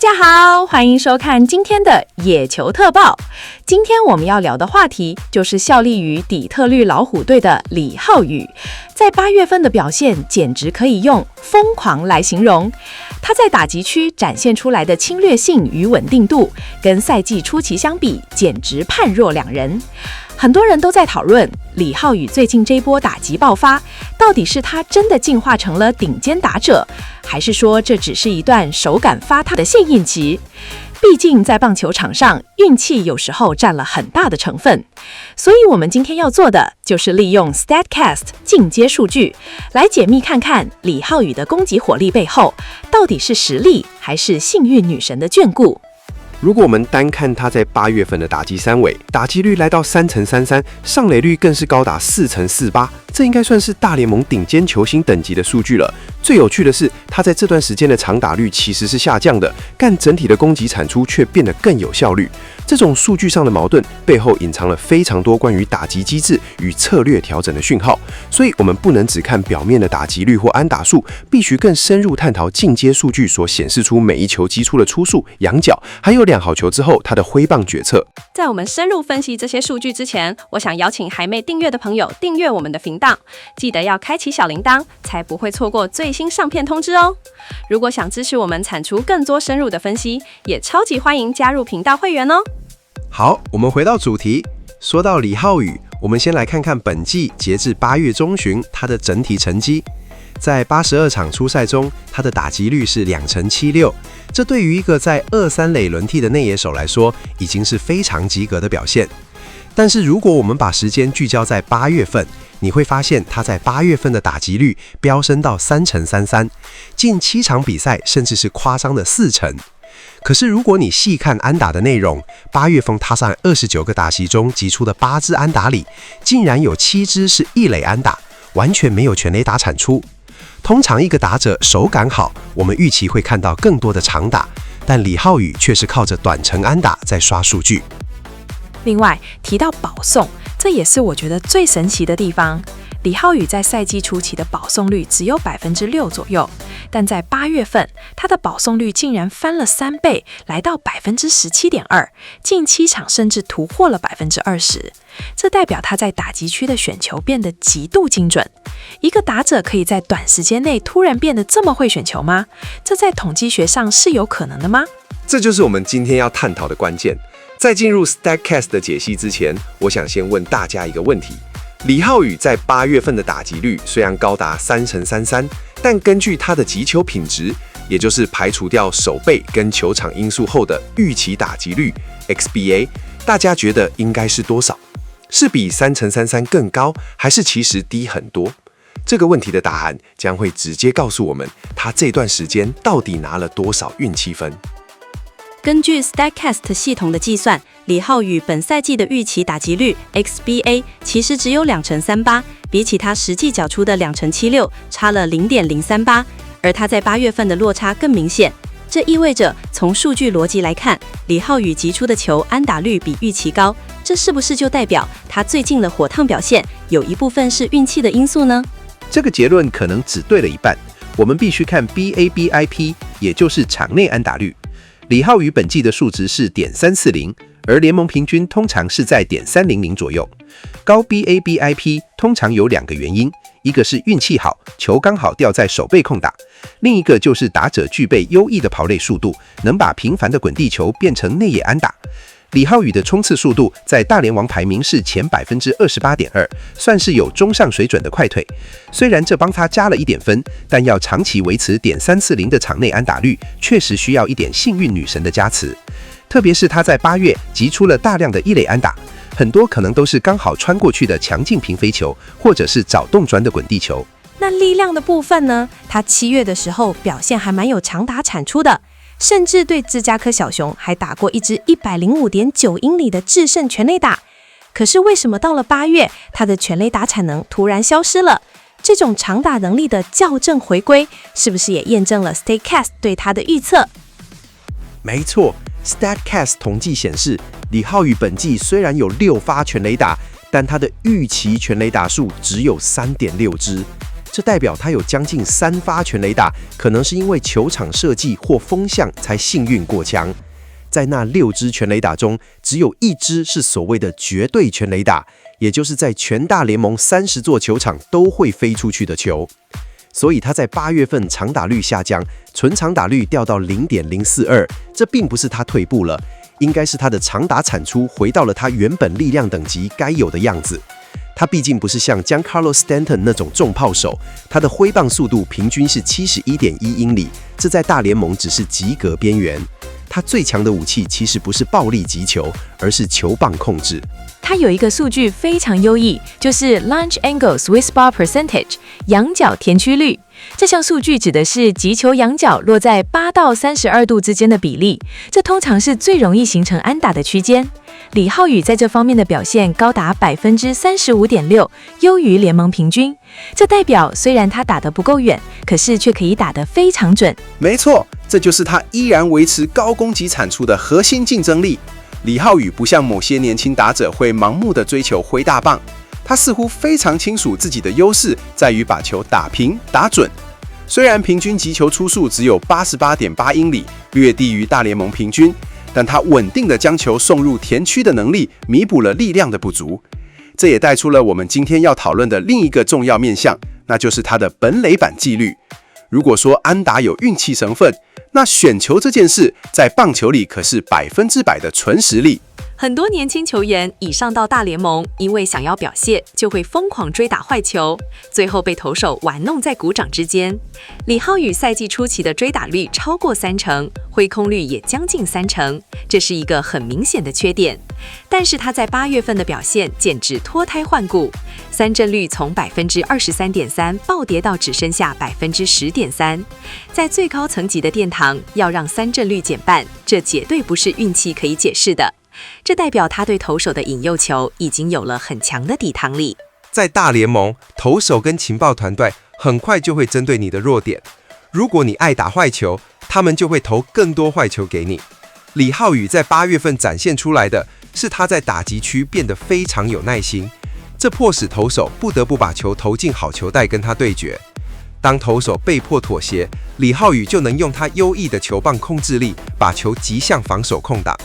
大家好，歡迎收看今天的野球特報。今天我們要聊的話題就是效力於底特律老虎隊的李浩宇，在8月份的表現簡直可以用瘋狂來形容。他在打擊區展現出來的侵略性與穩定度，跟賽季初期相比，簡直判若兩人。很多人都在討論李浩宇最近這波打擊爆發，到底是他真的進化成了頂尖打者，還是說這只是一段手感發燙的獻殷期？畢竟在棒球場上，運氣有時候佔了很大的成分。所以我們今天要做的就是利用 Statcast 進階數據，來解密看看李浩宇的攻擊火力背後，到底是實力還是幸運女神的眷顧。如果我們單看他在8月份的打擊三圍，打擊率來到3成33，上壘率更是高達4成48，這應該算是大聯盟頂尖球星等級的數據了。最有趣的是，他在這段時間的長打率其實是下降的，但整體的攻擊產出卻變得更有效率。這種數據上的矛盾背後隱藏了非常多關於打擊機制與策略調整的訊號，所以我們不能只看表面的打擊率或安打數，必須更深入探討進階數據所顯示出每一球擊出的出速、仰角，還有兩好球之後他的揮棒決策。在我們深入分析這些數據之前，我想邀請還沒訂閱的朋友訂閱我們的頻道，記得要開啟小鈴鐺，才不會錯過最新上片通知哦。如果想支持我們產出更多深入的分析，也超級歡迎加入頻道會員哦。好，我們回到主題。說到李浩宇，我們先來看看本季截至8月中旬他的整體成績。在82場出賽中，他的打擊率是2成76，這對於一個在2-3壘輪替的內野手來說，已經是非常及格的表現。但是如果我們把時間聚焦在8月份，你會發現他在8月份的打擊率飆升到3成33，近7場比賽甚至是誇張的4成。可是如果你細看安打的內容，8月份他在29個打席中擊出的8支安打裡，竟然有7支是一壘安打，完全沒有全壘打產出。通常一個打者手感好，我們預期會看到更多的長打，但李浩宇卻是靠着短程安打在刷數據。另外提到保送，這也是我覺得最神奇的地方。李浩宇在賽季初期的保送率只有6%左右，但在8月份，他的保送率竟然翻了3倍，來到17.2%，近7場甚至突破了20%。這代表他在打擊區的選球變得極度精準。一個打者可以在短時間內突然變得這麼會選球嗎？這在統計學上是有可能的嗎？這就是我們今天要探討的關鍵。在進入 Statcast 的解析之前，我想先問大家一個問題。李浩宇在8月份的打擊率雖然高達3成33，但根據他的擊球品質，也就是排除掉守備跟球場因素後的預期打擊率 XBA， 大家覺得應該是多少？是比3成33更高，還是其實低很多？這個問題的答案將會直接告訴我們，他這段時間到底拿了多少運氣分。根據 Statcast 系統的計算，李浩宇本賽季的預期打擊率 XBA 其實只有2成38，比起他實際繳出的2成76差了0.038，而他在8月份的落差更明顯。這意味着從數據邏輯來看，李浩宇擊出的球安打率比預期高，這是不是就代表他最近的火燙表現有一部分是運氣的因素呢？這個結論可能只對了一半，我們必須看 BABIP， 也就是場內安打率。李浩宇本季的數值是.340，而聯盟平均通常是在.300左右。高 BABIP 通常有2個原因，一個是運氣好，球剛好掉在守備空檔；另一個就是打者具備優異的跑壘速度，能把平凡的滾地球變成內野安打。李浩宇的衝刺速度在大聯盟排名是前28.2%，算是有中上水準的快腿。雖然這幫他加了1點分，但要長期維持.340的場內安打率，確實需要一點幸運女神的加持。特別是他在8月擊出了大量的一壘安打，很多可能都是剛好穿過去的強勁平飛球，或者是找洞鑽的滾地球。那力量的部分呢？他7月的時候表現還蠻有長打產出的。甚至對芝加哥小熊還打過一支105.9英里的制勝全壘打。可是為什麼到了8月，他的全壘打產能突然消失了？這種長打能力的校正回歸，是不是也驗證了 Statcast 對他的預測？沒錯 ，Statcast 統計顯示，李浩宇本季雖然有6發全壘打，但他的預期全壘打數只有3.6支。這代表他有將近3發全壘打，可能是因為球場設計或風向才幸運過槍。在那6支全壘打中，只有1支是所謂的絕對全壘打，也就是在全大聯盟30座球場都會飛出去的球。所以他在8月份長打率下降，純長打率掉到 0.042， 這並不是他退步了，應該是他的長打產出回到了他原本力量等級該有的樣子。他畢竟不是像 Giancarlo Stanton 那種重炮手，他的揮棒速度平均是 71.1 英里，這在大聯盟只是及格邊緣。他最強的武器其實不是暴力擊球，而是球棒控制。他有一個數據非常優異，就是 Launch Angle Sweet Spot Percentage 仰角填曲率。這項數據指的是擊球仰角落在8到32度之間的比例，這通常是最容易形成安打的區間。李浩宇在這方面的表現高達 35.6%， 優於聯盟平均。這代表雖然他打得不夠遠，可是卻可以打得非常準。沒錯，這就是他依然維持高攻擊產出的核心競爭力。李浩宇不像某些年輕打者會盲目的追求揮大棒，他似乎非常清楚自己的優勢在於把球打平打準。雖然平均擊球出速只有 88.8 英里，略低於大聯盟平均，但他穩定的將球送入田區的能力彌補了力量的不足。這也帶出了我們今天要討論的另一個重要面向，那就是他的本壘板紀律。如果說安打有運氣成分，那選球這件事在棒球裡可是100%的純實力。很多年輕球員一上到大聯盟，因為想要表現，就會瘋狂追打壞球，最後被投手玩弄在股掌之間。李浩宇賽季初期的追打率超過30%，揮空率也將近30%，這是一個很明顯的缺點。但是他在8月份的表現簡直脫胎換骨，三振率從 23.3% 暴跌到只剩下 10.3%。在最高層級的殿堂，要讓三振率減半，這絕對不是運氣可以解釋的。這代表他對投手的引誘球已經有了很強的抵抗力。在大聯盟，投手跟情報團隊很快就會針對你的弱點。如果你愛打壞球，他們就會投更多壞球給你。李浩宇在8月份展現出來的是他在打擊區變得非常有耐心，這迫使投手不得不把球投進好球帶跟他對決。當投手被迫妥協，李浩宇就能用他優異的球棒控制力，把球擊向防守空檔。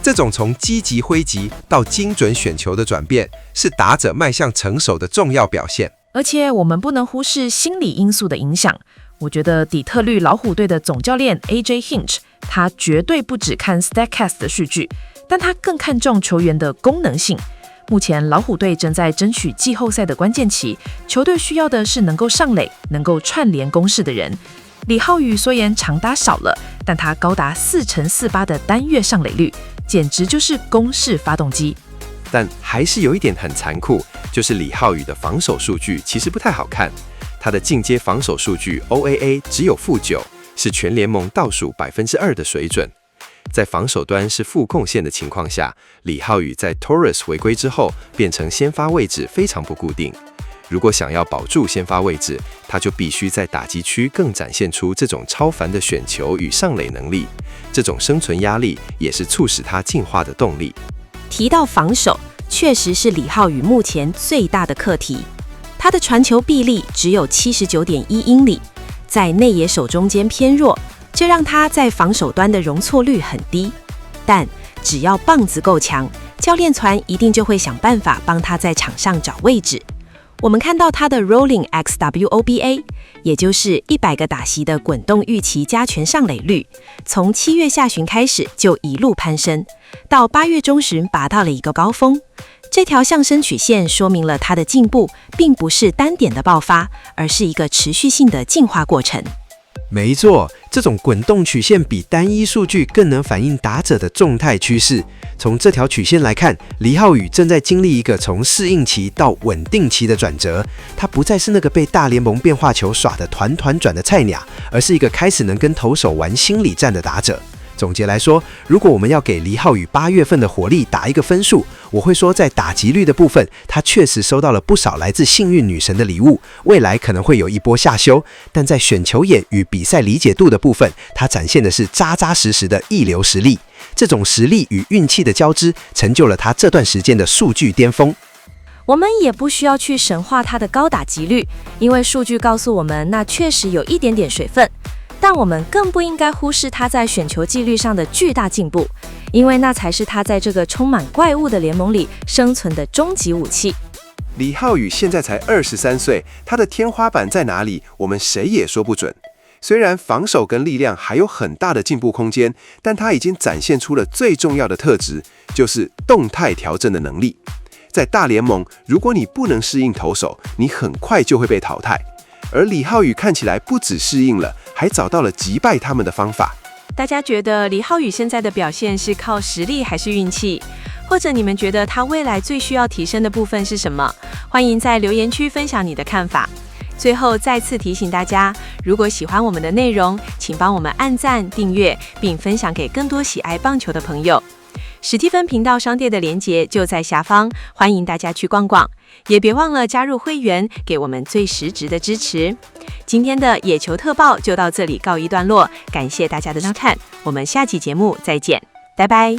這種從積極揮擊到精準選球的轉變，是打者邁向成熟的重要表現。而且我們不能忽視心理因素的影響。我覺得底特律老虎隊的總教練 AJ Hinch， 他絕對不只看 Statcast 的數據，但他更看重球員的功能性。目前老虎隊正在爭取季後賽的關鍵期，球隊需要的是能夠上壘、能夠串聯攻勢的人。李浩宇雖然長打少了，但他高達4.48%的單月上壘率，簡直就是攻勢發動機。但還是有一點很殘酷，就是李浩宇的防守數據其實不太好看。他的進階防守數據 OAA 只有-9，是全聯盟倒數2%的水準。在防守端是負控線的情況下，李浩宇在 Torres 回歸之後，變成先發位置非常不固定。如果想要保住先發位置，他就必須在打擊區更展現出這種超凡的選球與上壘能力。這種生存壓力也是促使他進化的動力。提到防守，確實是李浩宇目前最大的課題。他的傳球臂力只有 79.1 英里，在內野手中間偏弱，這讓他在防守端的容錯率很低。但只要棒子夠強，教練團一定就會想辦法幫他在場上找位置。我們看到他的 Rolling xWOBA， 也就是100個打席的滾動預期加權上壘率，從7月下旬開始就一路攀升，到8月中旬拔到了一個高峰。這條上升曲線說明了他的進步並不是單點的爆發，而是一個持續性的進化過程。沒錯，這種滾動曲線比單一數據更能反映打者的動態趨勢。從這條曲線來看，李浩宇正在經歷一個從適應期到穩定期的轉折。他不再是那個被大聯盟變化球耍得團團轉的菜鳥，而是一個開始能跟投手玩心理戰的打者。總結來說，如果我們要給李浩宇8月份的火力打一個分數，我會說在打擊率的部分，他確實收到了不少來自幸運女神的禮物，未來可能會有一波下修。但在選球眼與比賽理解度的部分，他展現的是扎扎實實的一流實力。這種實力與運氣的交織，成就了他這段時間的數據巔峰。我們也不需要去神化他的高打擊率，因為數據告訴我們那確實有一點點水分。但我們更不應該忽視他在選球紀律上的巨大進步，因為那才是他在這個充滿怪物的聯盟裡生存的終極武器。李浩宇現在才23歲，他的天花板在哪裡？我們誰也說不準。雖然防守跟力量還有很大的進步空間，但他已經展現出了最重要的特質，就是動態調整的能力。在大聯盟，如果你不能適應投手，你很快就會被淘汰。而李浩宇看起來不只適應了，還找到了擊敗他們的方法。大家覺得李浩宇現在的表現是靠實力還是運氣？或者你們覺得他未來最需要提升的部分是什麼？歡迎在留言區分享你的看法。最後再次提醒大家，如果喜歡我們的內容，請幫我們按讚、訂閱，並分享給更多喜愛棒球的朋友。史蒂芬頻道商店的連結就在下方，歡迎大家去逛逛，也別忘了加入會員，給我們最實質的支持。今天的野球特報就到這裡告一段落，感謝大家的收看，我們下期節目再見，拜拜。